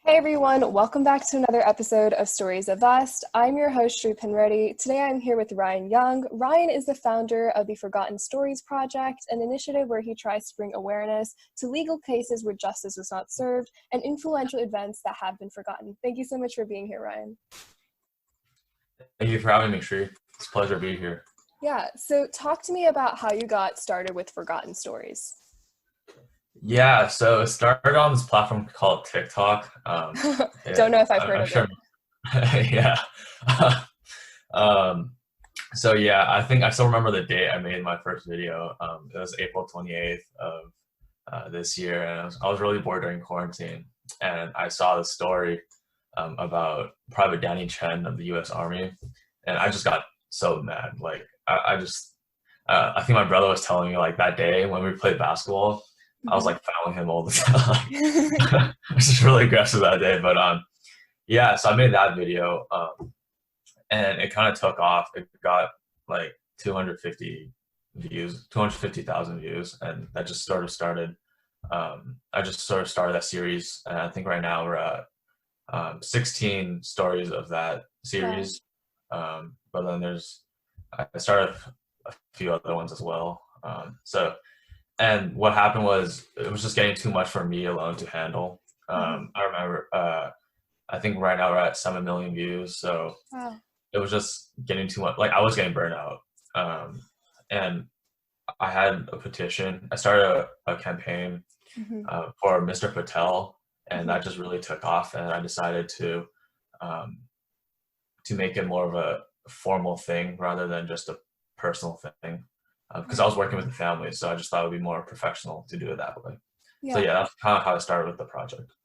Hey everyone, welcome back to another episode of Stories of Us. I'm your host, Sri Pinreddy. Today I'm here with Ryan Yeung. Ryan is the founder of the Forgotten Stories Project, an initiative where he tries to bring awareness to legal cases where justice was not served and influential events that have been forgotten. Thank you so much for being here, Ryan. Thank you for having me, Sri. It's a pleasure to be here. Yeah, so talk to me about how you got started with Forgotten Stories. Yeah, so it started on this platform called TikTok. Don't know if I've heard of it. Yeah. um, so yeah, I think I still remember the date I made my first video. It was April 28th of this year, and I was really bored during quarantine, and I saw the story about Private Danny Chen of the U.S. Army, and I just got so mad. Like I think my brother was telling me like that day when we played basketball. I was like fouling him all the time. I was just really aggressive that day. But yeah, so I made that video and it kind of took off. It got like 250,000 views, and that just sort of started. I just sort of started that series, and I think right now we're at 16 stories of that series. But then I started a few other ones as well. And what happened was it was just getting too much for me alone to handle. I remember, I think right now we're at 7 million views. So it was just getting too much. Like I was getting burnt out. And I had a petition. I started a campaign for Mr. Patel, and that just really took off. And I decided to make it more of a formal thing rather than just a personal thing. Because I was working with the family, so I just thought it would be more professional to do it that way. So yeah, that's kind of how I started with the project.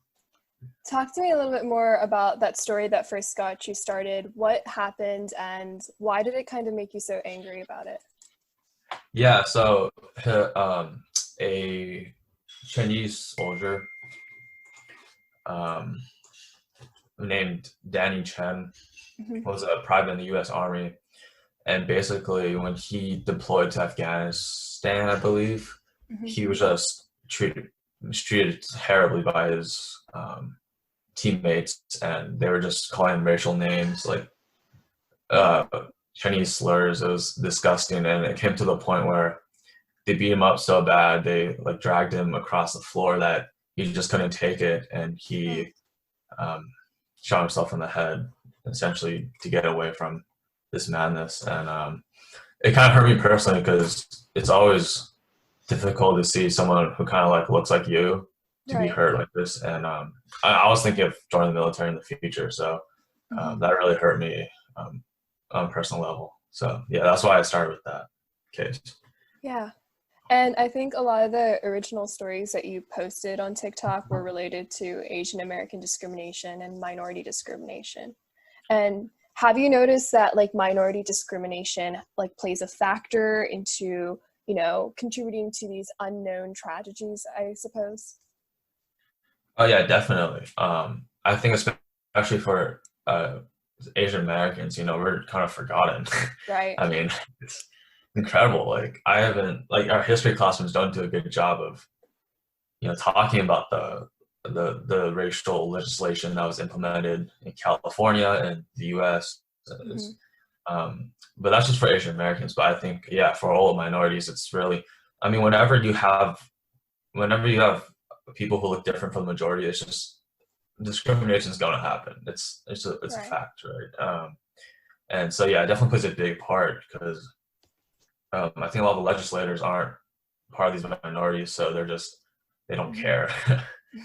Talk to me a little bit more about that story that first got you started. What happened and why did it kind of make you so angry about it? Yeah, so a Chinese soldier named Danny Chen was a private in the U.S. Army. And basically, when he deployed to Afghanistan, I believe, he was just treated terribly by his teammates, and they were just calling him racial names, like Chinese slurs. It was disgusting, and it came to the point where they beat him up so bad, they like dragged him across the floor that he just couldn't take it, and he shot himself in the head, essentially, to get away from this madness. And it kind of hurt me personally because it's always difficult to see someone who kind of like looks like you to be hurt like this. And I was thinking of joining the military in the future, so that really hurt me on a personal level. So yeah, that's why I started with that case. Yeah. And I think a lot of the original stories that you posted on TikTok were related to Asian American discrimination and minority discrimination. And have you noticed that like minority discrimination like plays a factor into, you know, contributing to these unknown tragedies, I suppose? Oh yeah, definitely. I think especially for Asian Americans, you know, we're kind of forgotten. Right. I mean, it's incredible. Like I haven't, like our history classrooms don't do a good job of, you know, talking about the racial legislation that was implemented in California and the U.S. But that's just for Asian Americans. But I think, yeah, for all minorities, it's really, I mean, whenever you have people who look different from the majority, it's just discrimination is going to happen. It's a fact, right? And so yeah, it definitely plays a big part because I think a lot of the legislators aren't part of these minorities, so they don't care.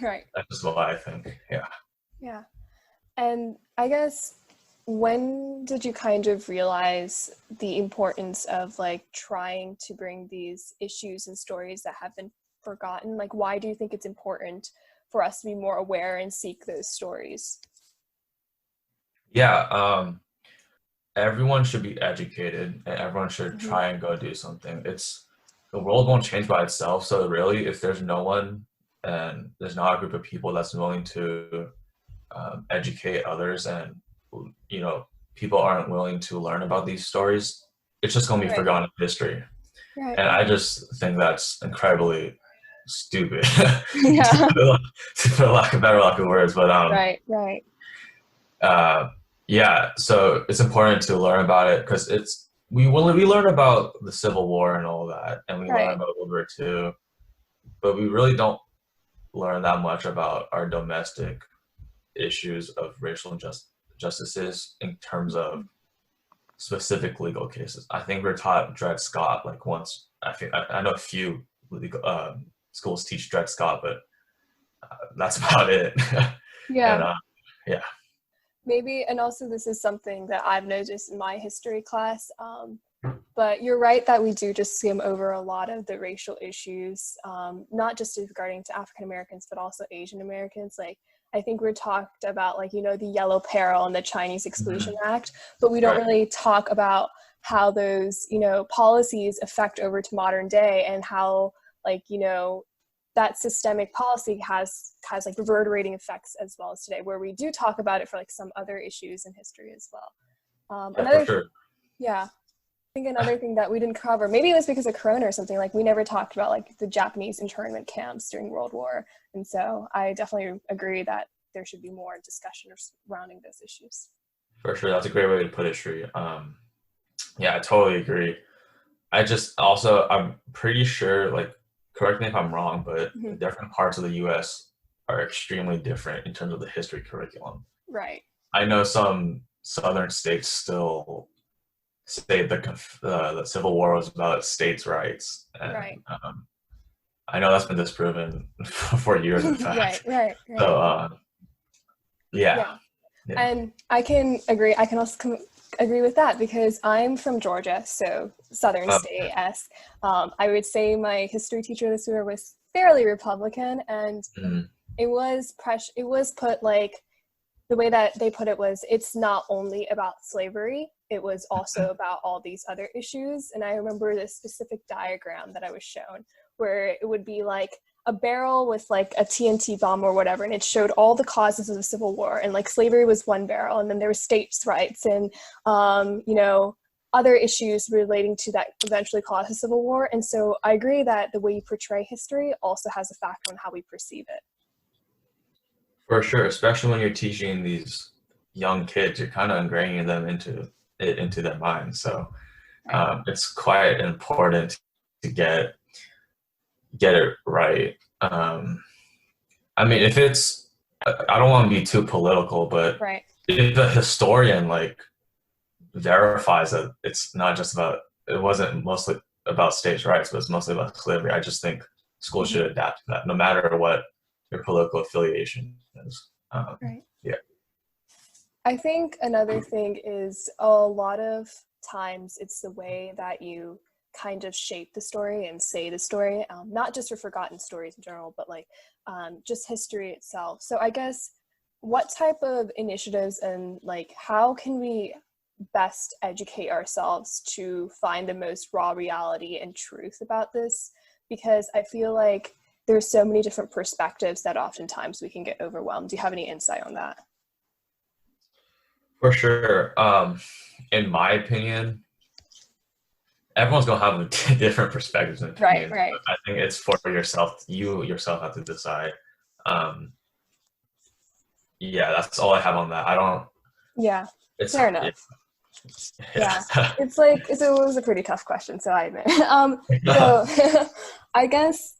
Right. That's just what I think. Yeah. Yeah. And I guess when did you kind of realize the importance of like trying to bring these issues and stories that have been forgotten? Like, why do you think it's important for us to be more aware and seek those stories? Yeah. Everyone should be educated and everyone should try and go do something. The world won't change by itself. So really, if there's no one and there's not a group of people that's willing to educate others, and you know, people aren't willing to learn about these stories, it's just going to be forgotten in history. And I just think that's incredibly stupid, Yeah. for lack of words. But Right, right, uh, yeah, so it's important to learn about it because we learn about the Civil War and all that, and we learn right. about World War II, but we really don't learn that much about our domestic issues of racial justices in terms of specific legal cases. I think we're taught Dred Scott like once. I know a few legal, schools teach Dred Scott, but that's about it. And Yeah. yeah, Maybe, and also this is something that I've noticed in my history class. But you're right that we do just skim over a lot of the racial issues, not just regarding to African Americans, but also Asian Americans. Like, I think we're talked about, like, the Yellow Peril and the Chinese Exclusion Act, but we don't right, really talk about how those, policies affect over to modern day, and how, like, that systemic policy has like reverberating effects as well as today, where we do talk about it for like some other issues in history as well. yeah, for Another, sure. yeah, I think another thing that we didn't cover, maybe it was because of Corona or something, like we never talked about like the Japanese internment camps during World War. And so I definitely agree that there should be more discussion surrounding those issues. For sure, that's a great way to put it, Sri. Yeah, I totally agree. I'm pretty sure, like, correct me if I'm wrong, but Mm-hmm. different parts of the U.S. are extremely different in terms of the history curriculum. Right. I know some southern states still say the Civil War was about states' rights, and Right. I know that's been disproven for years, in Right. fact. Right. Right. So, yeah, Yeah. yeah, And I can agree. I can also agree with that because I'm from Georgia, so Southern okay. state-esque. I would say my history teacher this year was fairly Republican, and Mhm. it was put like, the way that they put it was, it's not only about slavery, it was also about all these other issues. And I remember this specific diagram that I was shown where it would be like a barrel with like a TNT bomb or whatever, and it showed all the causes of the Civil War, and like slavery was one barrel, and then there was states' rights and other issues relating to that eventually caused the Civil War. And so I agree that the way you portray history also has a factor on how we perceive it. For sure, especially when you're teaching these young kids, you're kind of ingraining them into their minds. So Right. it's quite important to get it right. I mean, if it's, I don't want to be too political, but Right. if a historian like verifies that it's not just about, it wasn't mostly about states' rights, but it's mostly about slavery, I just think schools Mm-hmm. should adapt to that, no matter what your political affiliation is. Right. Yeah, I think another thing is a lot of times it's the way that you kind of shape the story and say the story, not just for forgotten stories in general, but like just history itself. So I guess what type of initiatives and like how can we best educate ourselves to find the most raw reality and truth about this? Because I feel like there's so many different perspectives that oftentimes we can get overwhelmed. Do you have any insight on that? for sure. In my opinion, everyone's gonna have different perspectives and Right, opinions. right. But I think it's for yourself. You yourself have to decide. Um, yeah, that's all I have on that. I don't. Yeah, It's fair yeah, enough. Yeah, yeah. it's like it was a pretty tough question, so I admit. So I guess,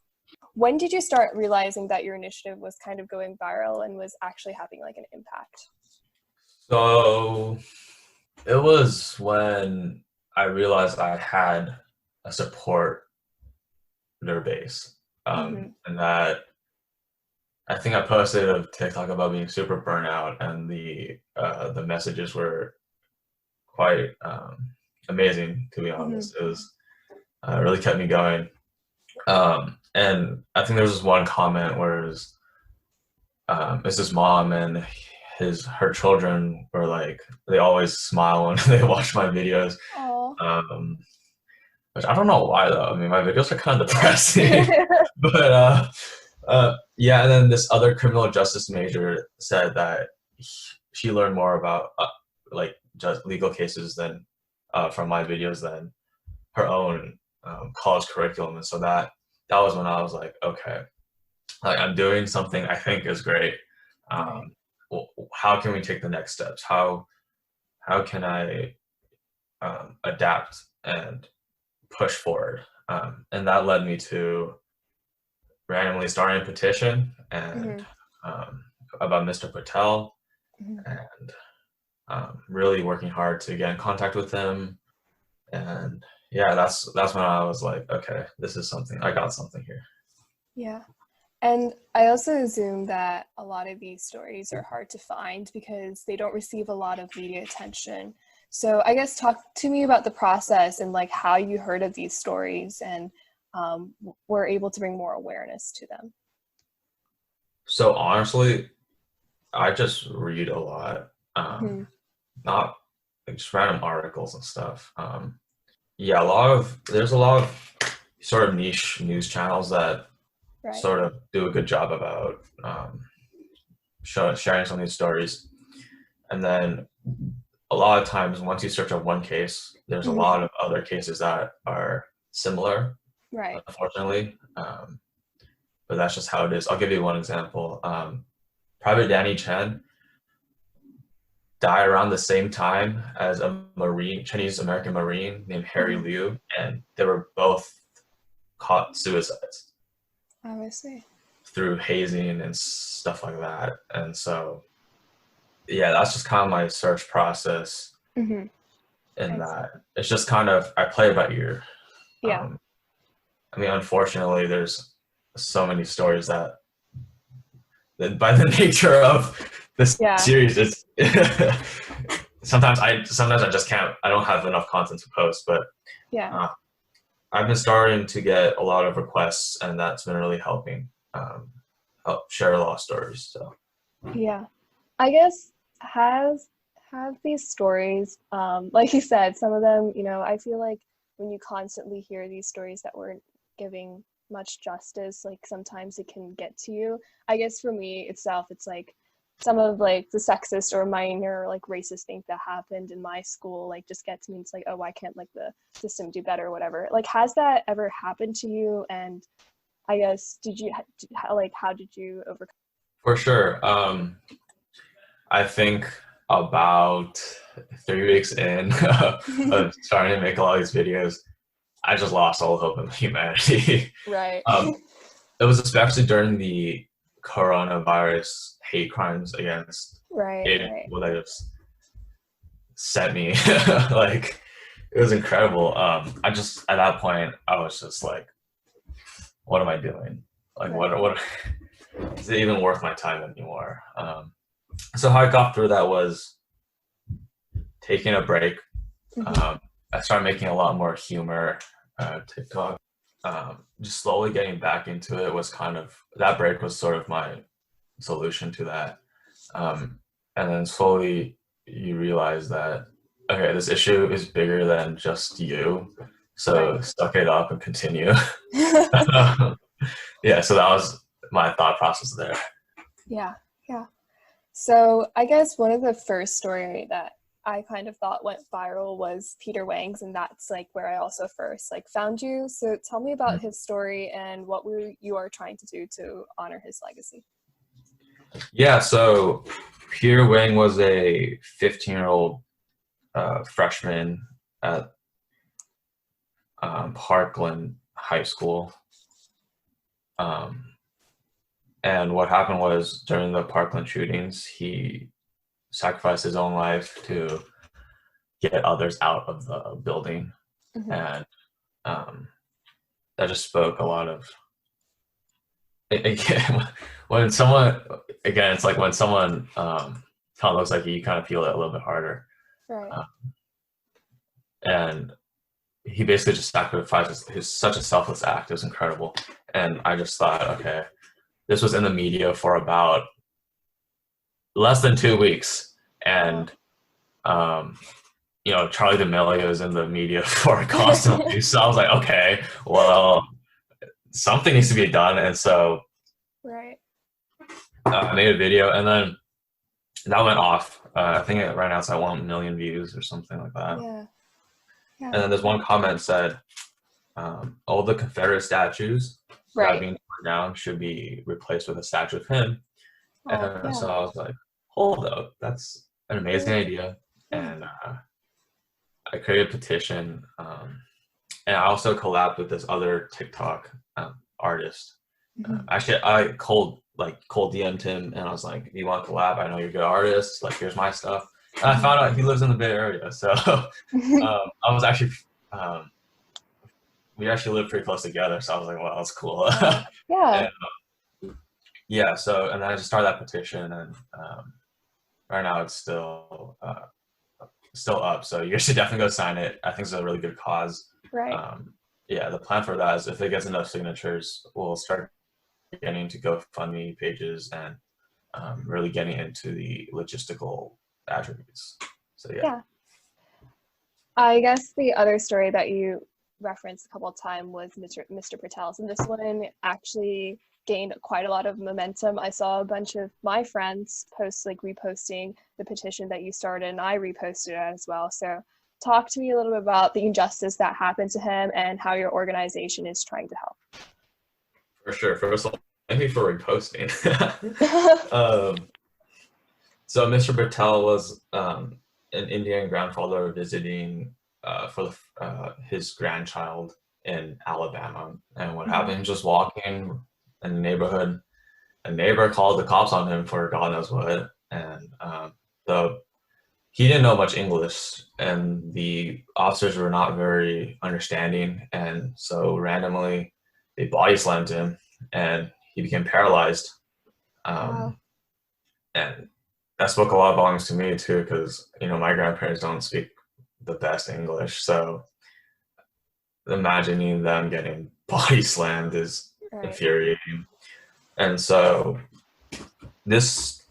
when did you start realizing that your initiative was kind of going viral and was actually having like an impact? So it was when I realized I had a supporter base, Mm-hmm. and that I think I posted a TikTok about being super burnout, and the messages were quite amazing. To be Mm-hmm. honest, it was really kept me going. And I think there was this one comment where it's his mom and her children were like, they always smile when they watch my videos. Oh. Um, which I don't know why though. I mean, my videos are kind of depressing, but yeah. And then this other criminal justice major said that she learned more about like just legal cases than from my videos than her own college curriculum, and so that that was when I was like, okay, like I'm doing something I think is great. Right. Well, how can we take the next steps? How can I adapt and push forward? And that led me to randomly starting a petition and Hmm. about Mr. Patel, Hmm. and really working hard to get in contact with him. And yeah, that's when I was like, okay, this is something. I got something here. Yeah. And I also assume that a lot of these stories are hard to find because they don't receive a lot of media attention. So I guess talk to me about the process and like how you heard of these stories and were able to bring more awareness to them. So honestly, I just read a lot, Hmm. not like just random articles and stuff. Yeah, there's a lot of sort of niche news channels that Right. sort of do a good job about sharing some of these stories. And then a lot of times, once you search up one case, there's a Hmm. lot of other cases that are similar, Right. unfortunately. But that's just how it is. I'll give you one example. Private Danny Chen died around the same time as a Marine, Chinese American Marine named Harry Hmm. Liu, and they were both caught suicides I see. through hazing and stuff like that. And so, yeah, that's just kind of my search process Hmm. in I see. that. It's just kind of, I play it by ear. Yeah. Um, I mean, unfortunately, there's so many stories that by the nature of this Yeah. series, it's sometimes I just can't. I don't have enough content to post, but Yeah. uh, I've been starting to get a lot of requests, and that's been really helping help share a lot of stories. So Yeah. I guess has have these stories, like you said, some of them, I feel like when you constantly hear these stories that weren't giving much justice, like sometimes it can get to you. I guess for me itself, it's like some of like the sexist or minor like racist things that happened in my school like just get to me. It's like, oh, why can't like the system do better or whatever? Like, has that ever happened to you? And I guess did you like how did you overcome? for sure, I think about 3 weeks in of starting to make a lot of these videos, I just lost all hope in humanity. Right. um, it was especially during the coronavirus hate crimes against Right, Asian right, people that just set me like it was incredible. I just at that point I was just like, what am I doing? Like right. what is it even worth my time anymore? So how I got through that was taking a break. Hmm. Um, I started making a lot more humor TikTok. Just slowly getting back into it was kind of that break was sort of my solution to that. Um, and then slowly you realize that, okay, this issue is bigger than just you. So Right. suck it up and continue. Yeah, so that was my thought process there. Yeah, yeah. So I guess one of the first story that I kind of thought went viral was Peter Wang's, and that's like where I also first like found you. So tell me about his story and what you are trying to do to honor his legacy. Yeah, so Peter Wang was a 15-year-old freshman at Parkland High School. Um, and what happened was during the Parkland shootings, he sacrificed his own life to get others out of the building. Hmm. And um, that just spoke a lot of, again, when someone, again, it's like when someone kind of looks like you kind of feel it a little bit harder. Right. Uh, and he basically just sacrificed his such a selfless act. It was incredible. And I just thought, okay, this was in the media for about less than 2 weeks. Wow. And um, Charlie D'Amelio is in the media for constantly. So I was like, okay, well, something needs to be done. And so Right. I made a video, and then that went off. I think right now it's at 1 million views or something like that. Yeah. Yeah. And then there's one comment said, all the Confederate statues that Right. being torn down should be replaced with a statue of him. Oh, And yeah. so I was like, hold up, that's an amazing Yeah. idea. Yeah. And I created a petition. And I also collabed with this other TikTok artist. Mhm. Actually, I cold DM'd him, and I was like, "Do you want to collab? I know you're a good artist. Like, here's my stuff." And I Mhm. found out he lives in the Bay Area, so I was actually um, we actually live pretty close together. So I was like, "Well, that's cool." Yeah. And yeah, so and then I just started that petition, and right now it's still up. So you should definitely go sign it. I think it's a really good cause. Right. Um, yeah, the plan for that is if it gets enough signatures, we'll start getting into GoFundMe pages and really getting into the logistical attributes. So yeah, Yeah. I guess the other story that you referenced a couple of times was Mr. Patel's, and this one actually gained quite a lot of momentum. I saw a bunch of my friends post, like reposting the petition that you started, and I reposted it as well. So talk to me a little bit about the injustice that happened to him and how your organization is trying to help. for sure. First of all, thank you for reposting. So Mr. Patel was an Indian grandfather visiting his grandchild in Alabama, and what Mhm. happened? Just walking in the neighborhood, a neighbor called the cops on him for God knows what, and the he didn't know much English, and the officers were not very understanding, and so randomly they body slammed him, and he became paralyzed. Wow. Um, and that spoke a lot of volumes to me too, because my grandparents don't speak the best English, so imagining them getting body slammed is Right. infuriating. And so this,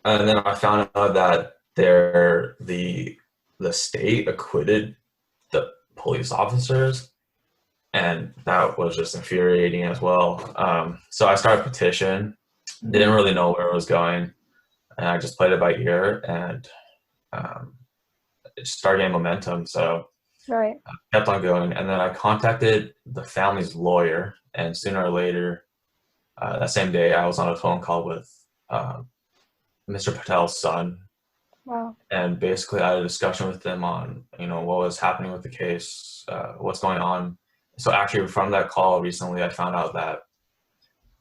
and then I found out that the state acquitted the police officers, and that was just infuriating as well. So I started a petition, didn't Mhm. really know where it was going, and I just played it by ear, and um, it started getting momentum. So Right. I kept on going, and then I contacted the family's lawyer, and sooner or later, that same day, I was on a phone call with Mr. Patel's son, Wow. and basically I had a discussion with them on what was happening with the case, what's going on. So actually, from that call recently, I found out that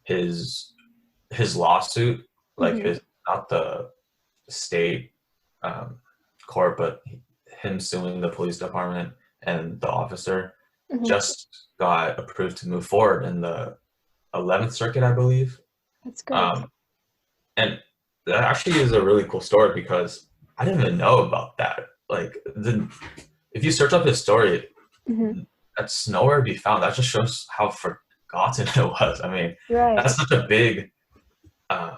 his his lawsuit, like Mhm. his not the state um, court, but him suing the police department and the officer, Mhm. just got approved to move forward in the 11th Circuit, I believe. That's great. Um, and that actually is a really cool story because I didn't even know about that. Like, if you search up his story, Mhm. that's nowhere to be found. That just shows how forgotten it was. I mean, Right. that's such a big uh,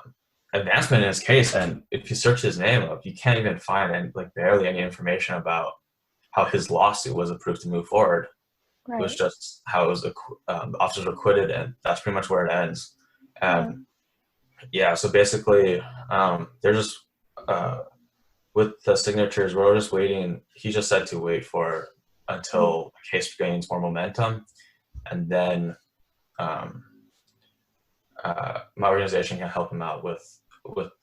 advancement in his case. And if you search his name up, you can't even find barely any information about how his lawsuit was approved to move forward. It was Right. just how it was the officers were acquitted, and that's pretty much where it ends. Yeah. And yeah, so basically, they're just uh, with the signatures. We're just waiting. He just said to wait for Mhm. until the case gains more momentum, and then um, my organization can help him out with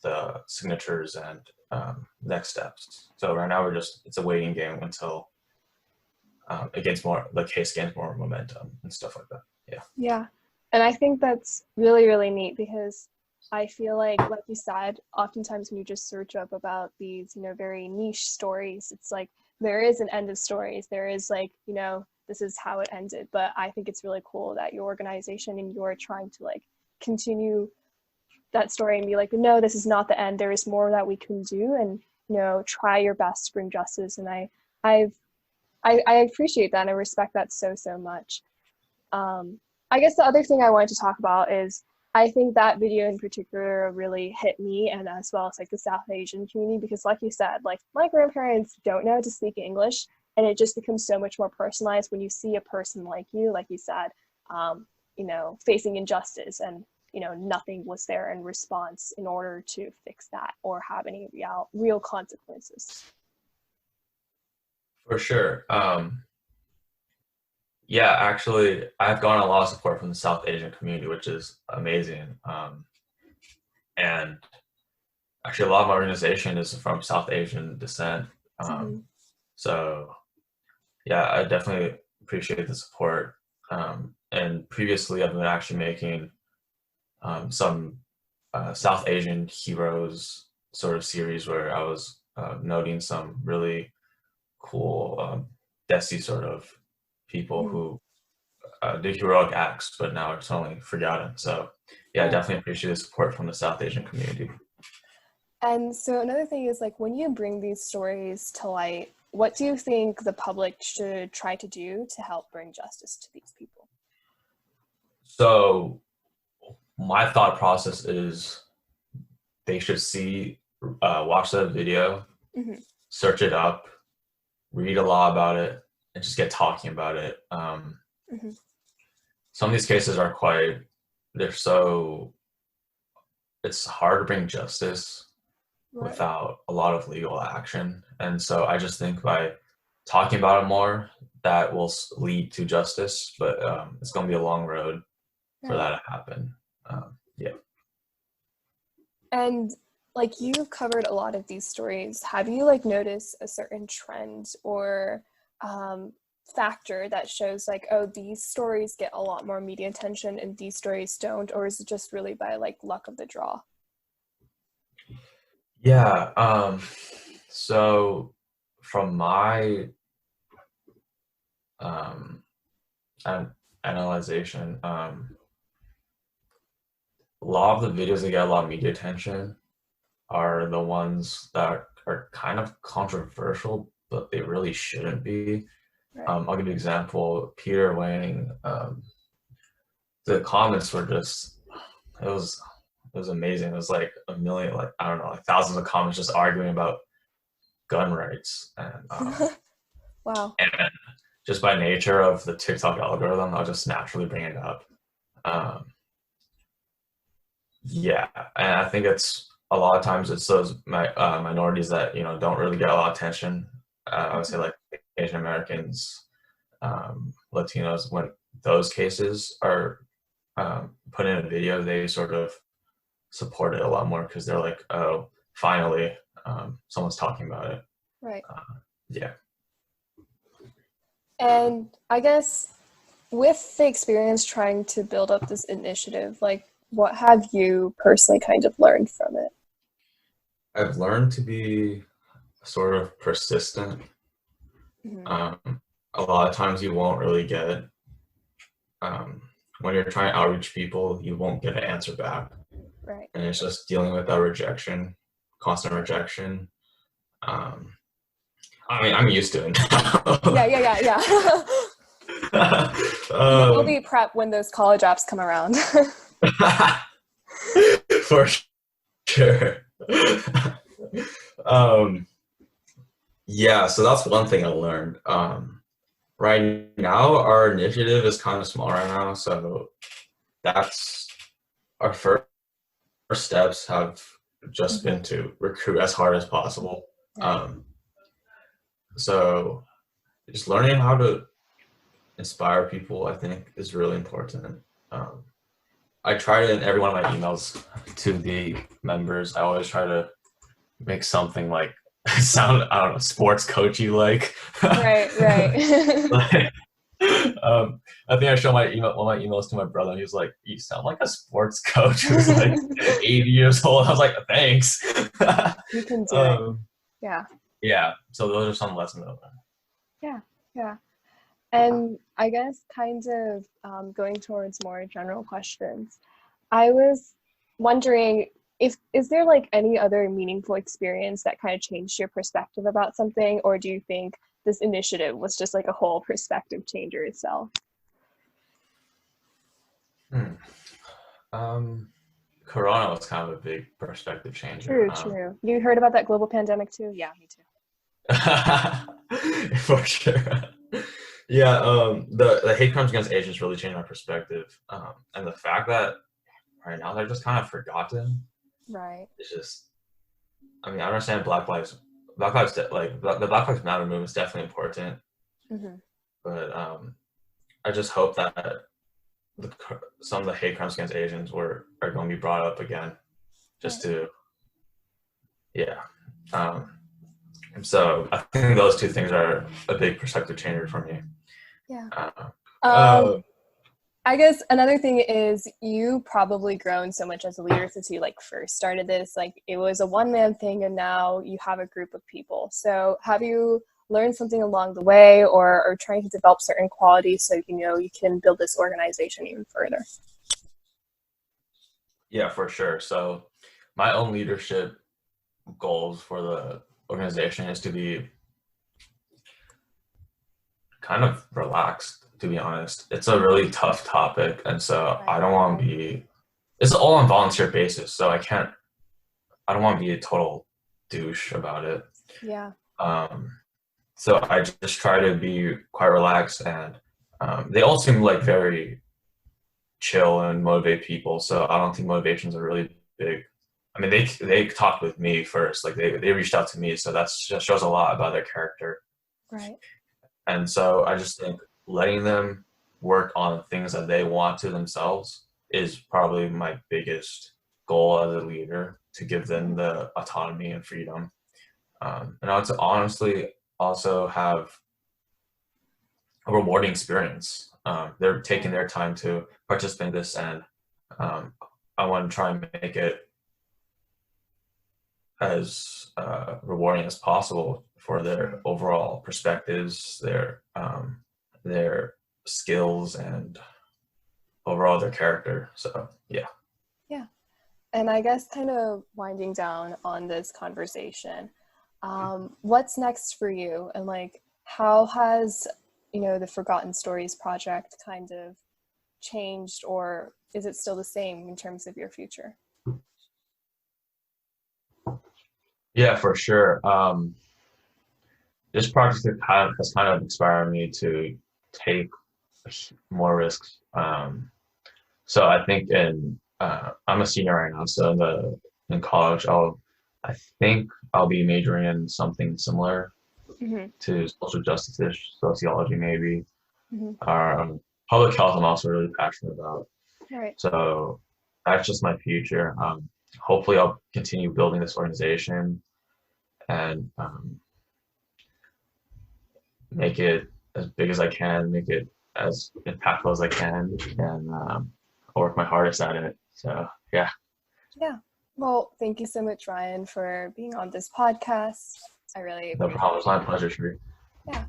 the signatures and next steps. So right now it's a waiting game until the case gains more momentum and stuff like that. Yeah. Yeah. And I think that's really, really neat because I feel like you said, oftentimes when you just search up about these, very niche stories, it's like there is an end of stories. There is this is how it ended. But I think it's really cool that your organization and you're trying to continue that story and be like, no, this is not the end. There is more that we can do, and try your best to bring justice. And I've I appreciate that and I respect that so, so much. Um, I guess the other thing I wanted to talk about is I think that video in particular really hit me, and as well as the South Asian community, because like you said, my grandparents don't know how to speak English, and it just becomes so much more personalized when you see a person like you said, um, facing injustice, and nothing was there in response in order to fix that or have any real consequences. For sure. Yeah, actually, I've gotten a lot of support from the South Asian community, which is amazing. And actually, a lot of my organization is from South Asian descent. Hmm. Um, so yeah, I definitely appreciate the support. And previously, I've been actually making some South Asian heroes sort of series where I was noting some really cool Desi sort of people Hmm. who did heroic acts, but now are totally forgotten. So yeah, I Yeah. definitely appreciate the support from the South Asian community. And so another thing is like when you bring these stories to light, what do you think the public should try to do to help bring justice to these people? So my thought process is they should watch the video, Hmm. search it up, read a lot about it, and just get talking about it. Hmm. Some of these cases are quite, they're so, it's hard to bring justice Right. without a lot of legal action. And so I just think by talking about it more, that will lead to justice, but it's going to be a long road for Right. that to happen. Yeah. And like you've covered a lot of these stories. Have you like noticed a certain trend or um, factor that shows like, oh, these stories get a lot more media attention and these stories don't, or is it just really by like luck of the draw? Yeah. So from my um, analyzation, a lot of the videos that get a lot of media attention are the ones that are kind of controversial, but they really shouldn't be. Right. I'll give you an example. Peter Wang, the comments were just, it was it was amazing. It was like a million, like I don't know, like thousands of comments just arguing about gun rights, Wow. and just by nature of the TikTok algorithm, I'll just naturally bring it up. Um, yeah, and I think it's a lot of times it's those minorities that don't really get a lot of attention. I would say Mhm. like Asian Americans, Latinos. When those cases are put in a video, they sort of support it a lot more because they're like, oh, finally, someone's talking about it. Right. Uh, yeah. And I guess with the experience trying to build up this initiative, like what have you personally kind of learned from it? I've learned to be sort of persistent. Hmm. Um, a lot of times you won't really get, um, when you're trying to outreach people, you won't get an answer back. Right. And it's just dealing with that rejection, constant Right. rejection. Um, I mean, I'm used to it Yeah, now. yeah, yeah, yeah. You'll um, be prepped when those college apps come around. for sure. um, yeah, so that's one thing I learned. Right now, our initiative is kind of small right now, so that's our first steps have just Hmm. been to recruit as hard as possible. Right. Um, so just learning how to inspire people, I think, is really important. Um, I try to in every one of my emails to the members. I always try to make something like sound I don't know sports coachy like. Right, right. Like, I think I showed one of my emails to my brother. He was like, "You sound like a sports coach who's like 80 years old." I was like, "Thanks." You can do it. um, Yeah. yeah, so those are some lessons I learned. Yeah. Yeah. And I guess kind of going towards more general questions, I was wondering if is there like any other meaningful experience that kind of changed your perspective about something, or do you think this initiative was just like a whole perspective changer itself? Hmm. Um, Corona was kind of a big perspective changer. True, true. You heard about that global pandemic too? Yeah, me too. For sure. Yeah, the hate crimes against Asians really changed my perspective, and the fact that right now they're just kind of forgotten. Right. It's just, I mean, I understand Black Lives, like the Black Lives Matter movement is definitely important, Hmm. but I just hope that some of the hate crimes against Asians are going to be brought up again, just to, yeah. So I think those two things are a big perspective changer for me. Yeah. Uh, I guess another thing is you probably grown so much as a leader since you like first started this. Like it was a one-man thing and now you have a group of people. So have you learned something along the way or trying to develop certain qualities so you know you can build this organization even further? yeah, for sure. So my own leadership goals for the organization is to be kind of relaxed, to be honest. It's a really tough topic, and so I don't want to be. It's all on volunteer basis, so I don't want to be a total douche about it. Yeah. So I just try to be quite relaxed, and they all seem like very chill and motivate people. So I don't think motivations are really big. I mean, they talked with me first, like they reached out to me, so that's just shows a lot about their character. Right. And so I just think letting them work on things that they want to themselves is probably my biggest goal as a leader, to give them the autonomy and freedom. And I to honestly also have a rewarding experience. They're taking their time to participate in this, and I want to try and make it as rewarding as possible for their overall perspectives, their skills, and overall their character. So yeah. Yeah. And I guess kind of winding down on this conversation, what's next for you? And like, how has, you know, the Forgotten Stories project kind of changed, or is it still the same in terms of your future? Yeah, for sure. This project has kind of inspired me to take more risks. So I think I'm a senior right now, so in college, I think I'll be majoring in something similar to social justice, sociology maybe. Public health I'm also really passionate about. All right. So that's just my future. Hopefully I'll continue building this organization and make it as big as I can, make it as impactful as I can, and I'll work my hardest at it. So yeah. Yeah. Well, thank you so much, Ryan, for being on this podcast. I really No appreciate problem. It's my it. pleasure, Sheree. Yeah.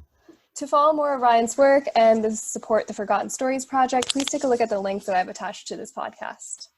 To follow more of Ryan's work and support the Forgotten Stories project, please take a look at the links that I've attached to this podcast.